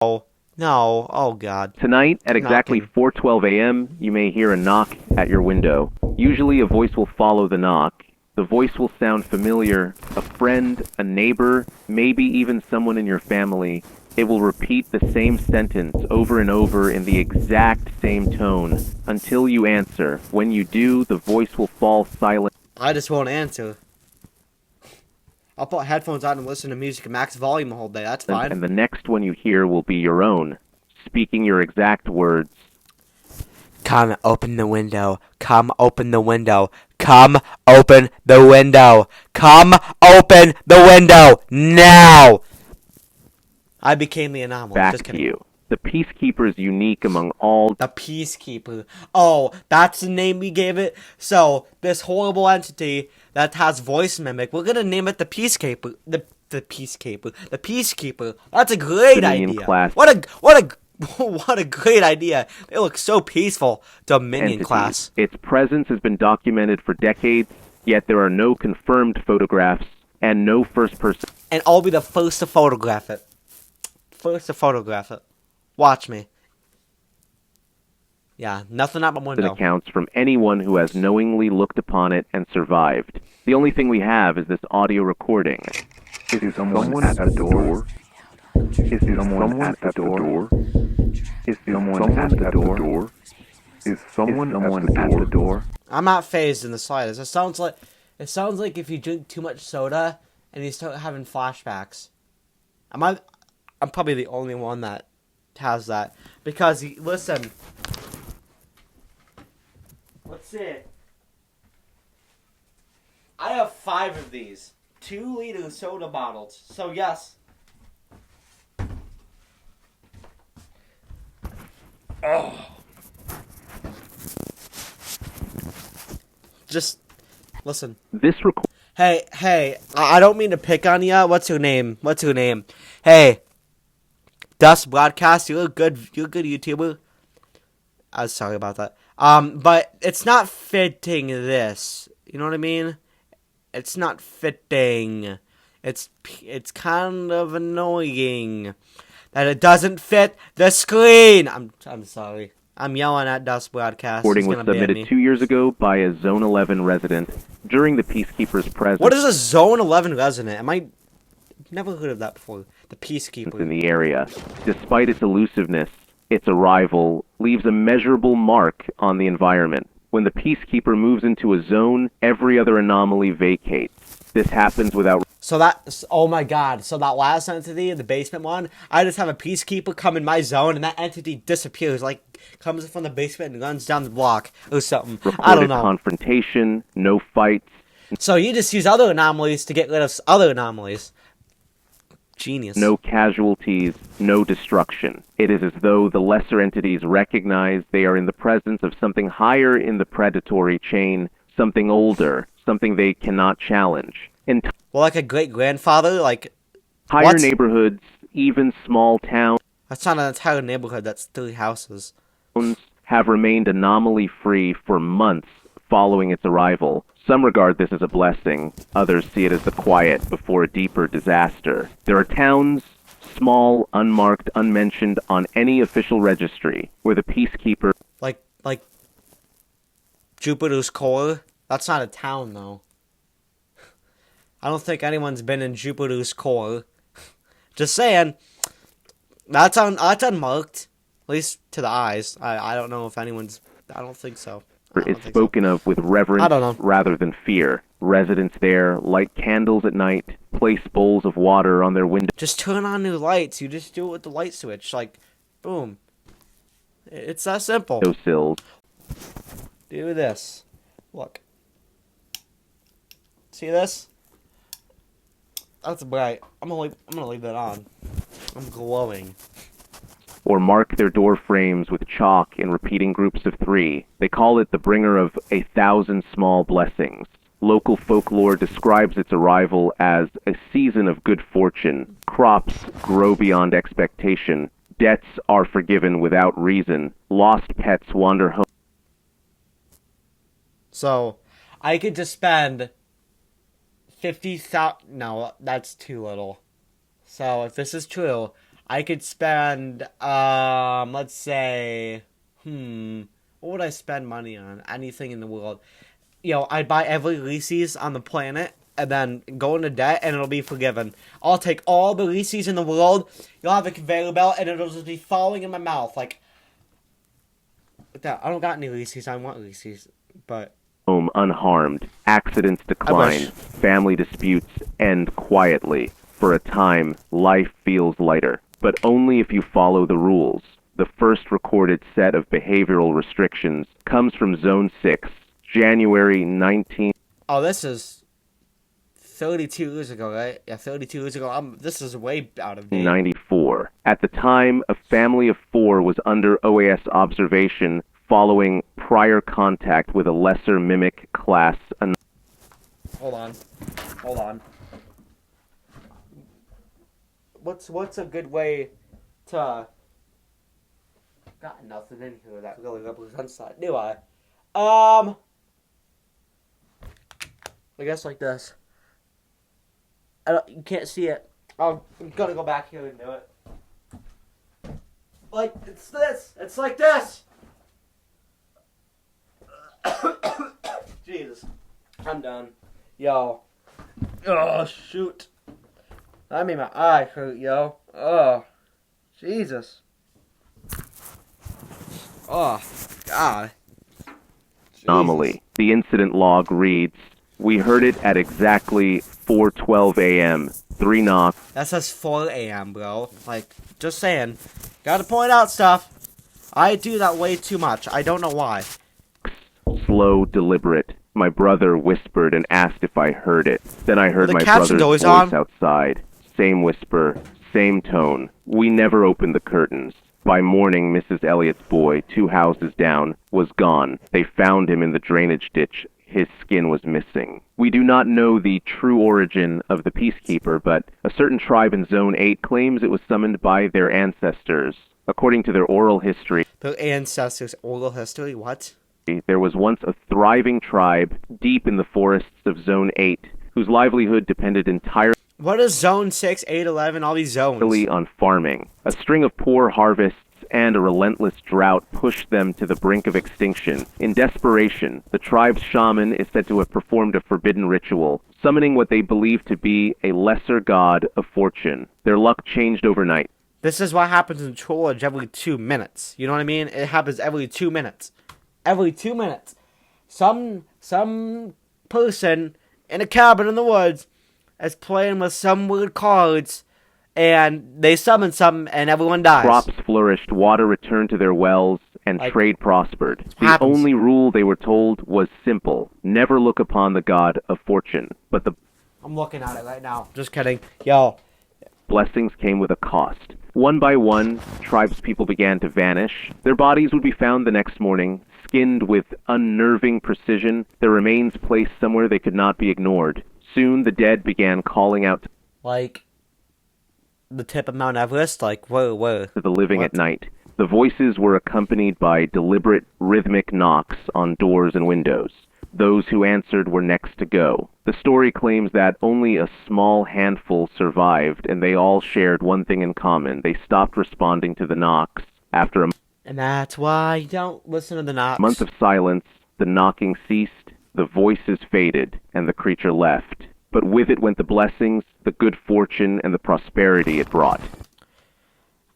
Oh, no. Oh, God. Tonight, at exactly Knocking. 4:12 a.m., you may hear a knock at your window. Usually a voice will follow the knock. The voice will sound familiar, a friend, a neighbor, maybe even someone in your family. It will repeat the same sentence over and over in the exact same tone until you answer. When you do, the voice will fall silent. I just won't answer. I'll put headphones on and listen to music at max volume the whole day. That's fine. And the next one you hear will be your own, speaking your exact words. Come open the window. Come open the window. Come open the window. Come open the window now. I became the anomaly. Back Just to kidding. you. The Peacekeeper is unique among all. The Peacekeeper. Oh, that's the name we gave it. So this horrible entity that has voice mimic, we're gonna name it the Peacekeeper. The Peacekeeper. The Peacekeeper. That's a great Dominion idea. class What a great idea. They look so peaceful. Dominion entities. class. Its presence has been documented for decades, yet there are no confirmed photographs and no first person And I'll be the first to photograph it. First to photograph it. Watch me. Yeah, nothing out my window. accounts from anyone who has knowingly looked upon it and survived. The only thing we have is this audio recording. Is someone at the door? Is someone at the door? Is someone at the door? Is someone at the door? I'm not phased in the slightest. It sounds like if you drink too much soda and you start having flashbacks. I'm probably the only one that has that because listen. Let's see. I have 5 of these 2-liter soda bottles. So yes. Oh. Just listen. This record Hey, I don't mean to pick on ya. What's your name? Hey, Dust Broadcast, you're a good YouTuber. I'm sorry about that. But it's not fitting this. You know what I mean? It's not fitting. It's kind of annoying that it doesn't fit the screen. I'm sorry. I'm yelling at Dust Broadcast. recording was submitted 2 years ago by a Zone 11 resident during the Peacekeeper's presence. What is a Zone 11 resident? Never heard of that before. The Peacekeeper. In the area. Despite its elusiveness, its arrival leaves a measurable mark on the environment. When the Peacekeeper moves into a zone, every other anomaly vacates. This happens without... Oh my god, so that last entity, the basement one, I just have a Peacekeeper come in my zone and that entity disappears, like, comes from the basement and runs down the block or something. I don't know. confrontation, no fights. So you just use other anomalies to get rid of other anomalies. Genius. No casualties, no destruction. It is as though the lesser entities recognize they are in the presence of something higher in the predatory chain, something older, something they cannot challenge. Well, like a great-grandfather, like... Higher neighborhoods, even small towns... That's not an entire neighborhood, that's 3 houses. ...have remained anomaly-free for months following its arrival. Some regard this as a blessing, others see it as the quiet before a deeper disaster. There are towns, small, unmarked, unmentioned on any official registry, where the Peacekeeper... Like Jupiter's Core? That's not a town, though. I don't think anyone's been in Jupiter's Core. Just saying. That's unmarked. At least to the eyes. I don't know if anyone's... I don't think so. is spoken of with reverence rather than fear. Residents there light candles at night, place bowls of water on their windows. Just turn on new lights. You just do it with the light switch. Like, boom. It's that simple. Sills. Do this. Look. See this? That's bright. I'm gonna leave that on. I'm glowing. Or mark their door frames with chalk in repeating groups of 3. They call it the bringer of 1,000 small blessings. Local folklore describes its arrival as a season of good fortune. Crops grow beyond expectation. Debts are forgiven without reason. Lost pets wander home. So, I could just spend 50,000... No, that's too little. So, if this is true, I could spend, let's say, what would I spend money on? Anything in the world. I'd buy every Reese's on the planet and then go into debt and it'll be forgiven. I'll take all the Reese's in the world, you'll have a conveyor belt and it'll just be falling in my mouth like that. I don't got any Reese's, I want Reese's, but... Home unharmed, accidents decline, family disputes end quietly. For a time, life feels lighter, but only if you follow the rules. The first recorded set of behavioral restrictions comes from Zone 6, January 19... Oh, this is 32 years ago, right? Yeah, 32 years ago. This is way out of date. 94. At the time, a family of 4 was under OAS observation following prior contact with a lesser mimic class. Hold on. What's a good way to... Got nothing in here that really represents that, do I? I guess like this. You can't see it. I'm gonna go back here and do it. Like, it's this. It's like this. Jesus. I'm done. Yo. Oh, shoot. That made my eye hurt, yo. Oh. Jesus. Oh, God. Anomaly. The incident log reads, "We heard it at exactly 4:12 a.m. 3 knocks." That says 4 a.m., bro. Like, just saying. Gotta point out stuff. I do that way too much. I don't know why. Slow, deliberate. My brother whispered and asked if I heard it. Then I heard The my caption's brother's always voice on. outside. Same whisper, same tone. We never opened the curtains. By morning, Mrs. Elliott's boy, 2 houses down, was gone. They found him in the drainage ditch. His skin was missing. We do not know the true origin of the Peacekeeper, but a certain tribe in Zone 8 claims it was summoned by their ancestors. According to their oral history, The ancestors' oral history? What? there was once a thriving tribe deep in the forests of Zone 8, whose livelihood depended entirely What is Zone 6, 8, 11, all these zones? on farming. A string of poor harvests and a relentless drought pushed them to the brink of extinction. In desperation, the tribe's shaman is said to have performed a forbidden ritual, summoning what they believe to be a lesser god of fortune. Their luck changed overnight. This is what happens in trollge every 2 minutes. You know what I mean? It happens every 2 minutes. Every 2 minutes. Some person in a cabin in the woods is playing with some weird cards, and they summon something, and everyone dies. Crops flourished, water returned to their wells, and trade prospered. The only rule, they were told, was simple. Never look upon the god of fortune. But the I'm looking at it right now. Just kidding. Yo. blessings came with a cost. One by one, tribespeople began to vanish. Their bodies would be found the next morning, skinned with unnerving precision, their remains placed somewhere they could not be ignored. Soon the dead began calling out Like, the tip of Mount Everest? Like, whoa. to the living at night. The voices were accompanied by deliberate, rhythmic knocks on doors and windows. Those who answered were next to go. The story claims that only a small handful survived, and they all shared one thing in common. They stopped responding to the knocks. After a And that's why you don't listen to the knocks. month of silence, the knocking ceased, the voices faded, and the creature left. But with it went the blessings, the good fortune, and the prosperity it brought.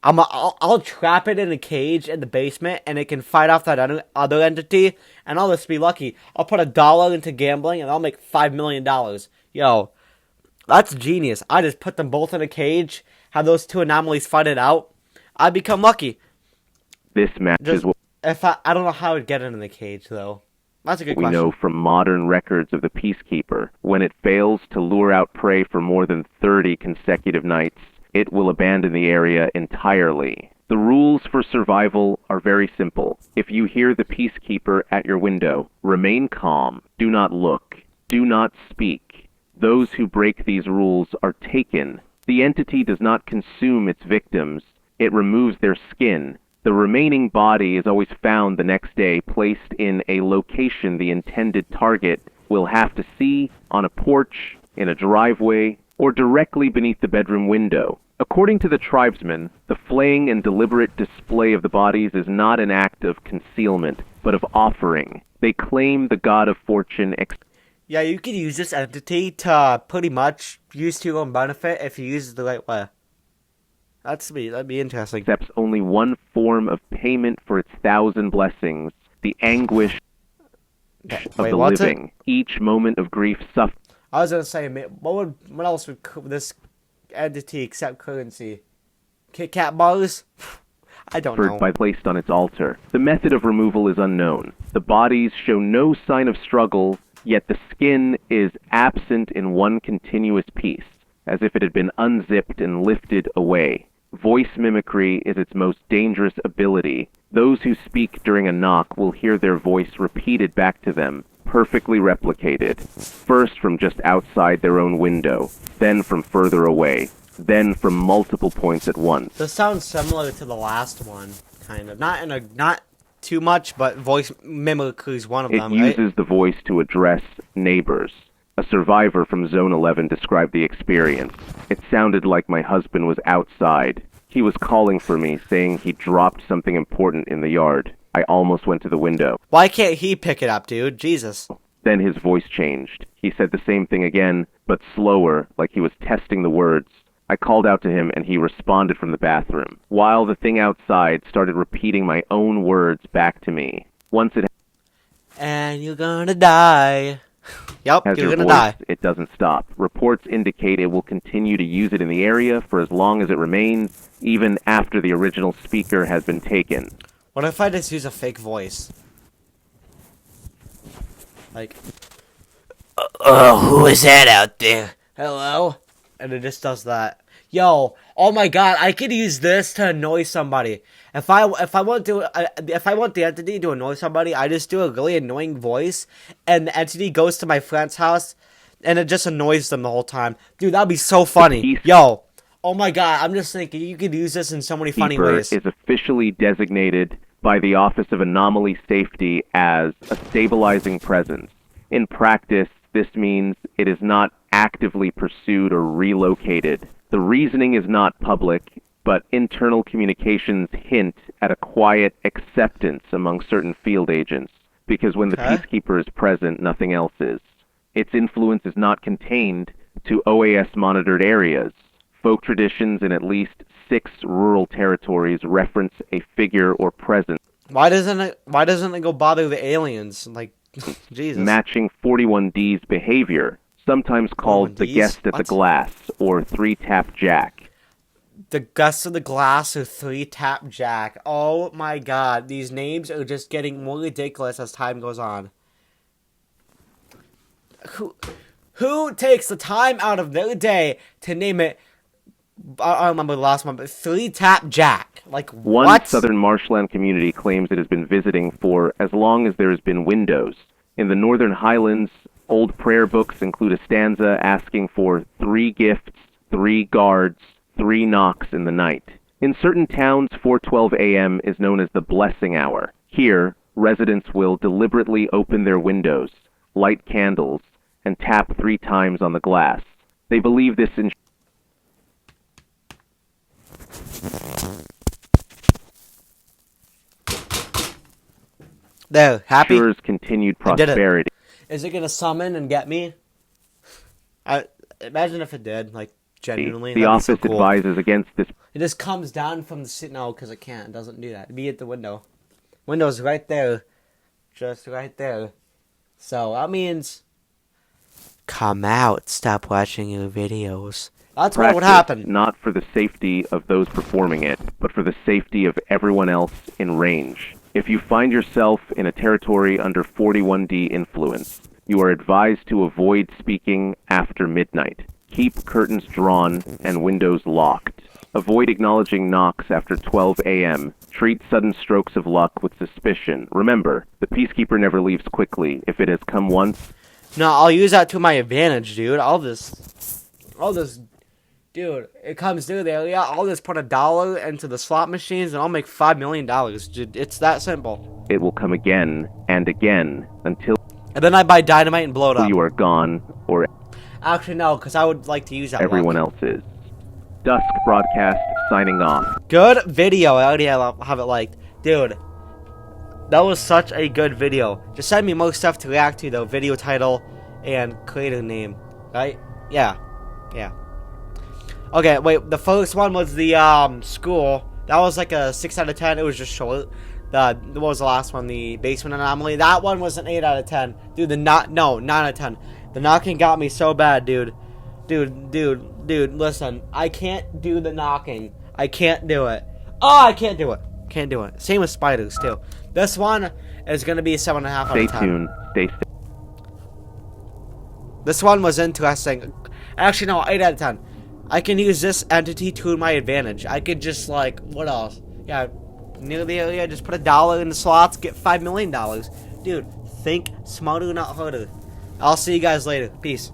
I'll trap it in a cage in the basement, and it can fight off that other entity, and I'll just be lucky. I'll put $1 into gambling, and I'll make $5 million. Yo, that's genius. I just put them both in a cage, have those 2 anomalies fight it out. I become lucky. This matches what If I don't know how I'd get it in the cage, though. That's a good we question. know from modern records of the Peacekeeper. When it fails to lure out prey for more than 30 consecutive nights, it will abandon the area entirely. The rules for survival are very simple. If you hear the Peacekeeper at your window, remain calm, do not look, do not speak. Those who break these rules are taken. The entity does not consume its victims, it removes their skin. The remaining body is always found the next day, placed in a location the intended target will have to see, on a porch, in a driveway, or directly beneath the bedroom window. According to the tribesmen, the flaying and deliberate display of the bodies is not an act of concealment, but of offering. They claim the god of fortune Yeah, you can use this entity to pretty much use to your own benefit if you use it the right way. That'd be interesting. accepts only one form of payment for its 1,000 blessings, the anguish of the living. Each moment of grief suffering. I was gonna say, what else would this entity accept currency? Kit Kat bars? I don't know. By placed on its altar. The method of removal is unknown. The bodies show no sign of struggle, yet the skin is absent in one continuous piece, as if it had been unzipped and lifted away. Voice mimicry is its most dangerous ability. Those who speak during a knock will hear their voice repeated back to them, perfectly replicated, first from just outside their own window, then from further away, then from multiple points at once. This sounds similar to the last one, kind of. Not too much, but voice mimicry is one of them, right? It uses the voice to address neighbors. A survivor from Zone 11 described the experience. It sounded like my husband was outside. He was calling for me, saying he dropped something important in the yard. I almost went to the window. Why can't he pick it up, dude? Jesus. Then his voice changed. He said the same thing again, but slower, like he was testing the words. I called out to him, and he responded from the bathroom, while the thing outside started repeating my own words back to me. Once it and you're gonna die. Yep, has you're your gonna voice, die. it doesn't stop. Reports indicate it will continue to use it in the area for as long as it remains, even after the original speaker has been taken. What if I just use a fake voice? Like, who is that out there? Hello? And it just does that. Yo, oh my god, I could use this to annoy somebody. If I want the entity to annoy somebody, I just do a really annoying voice, and the entity goes to my friend's house, and it just annoys them the whole time. Dude, that'd be so funny. Yo, oh my god, I'm just thinking you could use this in so many funny ways. Is officially designated by the Office of Anomaly Safety as a stabilizing presence. In practice, this means it is not actively pursued or relocated. The reasoning is not public, but internal communications hint at a quiet acceptance among certain field agents, because when the peacekeeper is present, nothing else is. Its influence is not contained to OAS-monitored areas. Folk traditions in at least 6 rural territories reference a figure or presence. Why doesn't it go bother the aliens? Like, Jesus. Matching 41D's behavior, sometimes called the guest at the glass or 3-tap jack. The guest of the glass or 3-tap jack. Oh my god, these names are just getting more ridiculous as time goes on. Who takes the time out of their day to name it? I don't remember the last one, but 3-tap jack. Like, One what? southern marshland community claims it has been visiting for as long as there has been windows. In the northern highlands, old prayer books include a stanza asking for 3 gifts, 3 guards, 3 knocks in the night. In certain towns, 4:12 a.m. is known as the blessing hour. Here, residents will deliberately open their windows, light candles, and tap 3 times on the glass. They believe this There, happy? ensures continued prosperity. Is it gonna summon and get me? Imagine if it did, like, genuinely. The office advises against this. It just comes down from the seat. No, because it can't. It doesn't do that. It'd be at the window. Window's right there. Just right there. So, that means... Come out. Stop watching your videos. That's what would happen. Not for the safety of those performing it, but for the safety of everyone else in range. If you find yourself in a territory under 41D influence, you are advised to avoid speaking after midnight. Keep curtains drawn and windows locked. Avoid acknowledging knocks after 12 a.m. Treat sudden strokes of luck with suspicion. Remember, the peacekeeper never leaves quickly. If it has come once... No, I'll use that to my advantage, dude. I'll just... Dude, it comes through the area, I'll just put $1 into the slot machines and I'll make $5 million. Dude, it's that simple. It will come again and again until... And then I buy dynamite and blow it up. You are gone, or... Actually, no, because I would like to use that everyone luck. else is. Dusk Broadcast signing off. Good video. I already have it liked. Dude, that was such a good video. Just send me more stuff to react to, though. Video title and creator name. Right? Yeah. Yeah. Okay, wait. The first one was the school. That was like a 6 out of 10. It was just short. What was the last one? The basement anomaly. That one was an 8 out of 10. Dude, 9 out of 10. The knocking got me so bad, dude. Dude, listen. I can't do the knocking. I can't do it. Oh, I can't do it. Can't do it. Same with spiders, too. This one is going to be 7.5 out of 10. Stay tuned. Stay. This one was interesting. Actually, no, 8 out of 10. I can use this entity to my advantage. I could just, like, what else? Yeah, near the area, just put $1 in the slots, get $5 million. Dude, think smarter, not harder. I'll see you guys later. Peace.